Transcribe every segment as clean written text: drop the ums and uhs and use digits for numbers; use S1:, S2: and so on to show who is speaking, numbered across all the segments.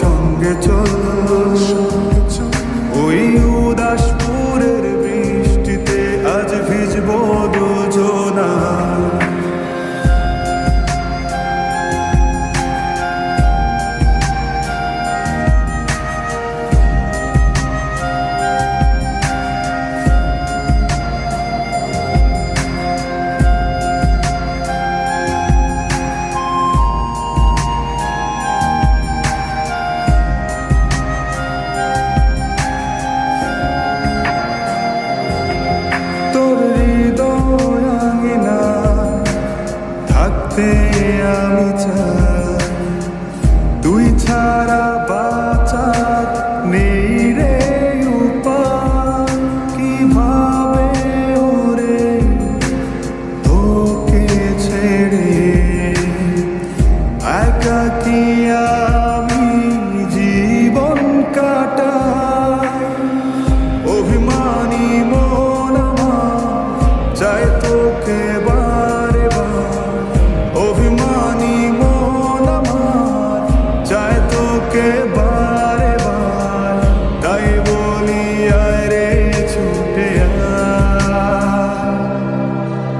S1: সঙ্গে চল ওই উদাসপুরের বৃষ্টিতে আজ ভিজবো দুজনা। আমি চাই তুই ছাড়া বাঁচার নেই রে উপায়। কিভাবে ওরে তোকে ছেড়ে একাকী আমি জীবন কাটাই। অভিমানী মন আমার চাই তোকে বারে বার, অভিমানী মন আমার চায় তোকে বারে বার। তাই বলি আয় রে ছুটে আয়,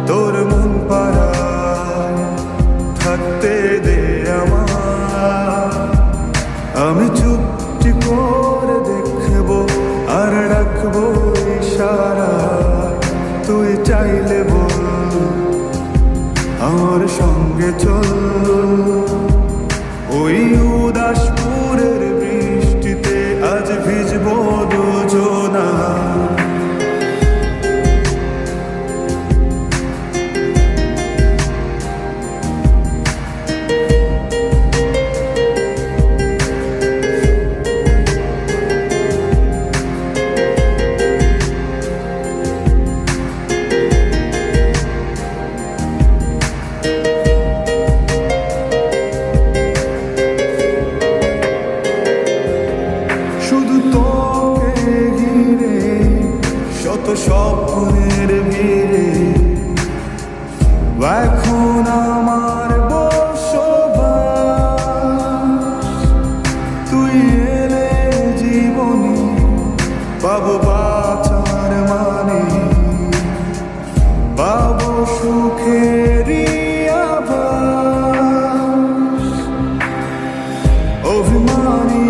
S1: তোর মন পাড়ায় থাকতে দে আমার। আমি চুপটি করে দেখবো আর রাখবো ইশারা, তুই চাইলে বল আমার সঙ্গে চল ওই উদাসপুরের বৃষ্টিতে আজ ভিজবো দুজনা। শুধু তোকে ঘিরে শত স্বপ্নের ভিড়ে এখন আমার বসবাস। তুই এলে জীবনে পাবো বাঁচার মানে, পাবো সুখেরই আভাস। অভিমানী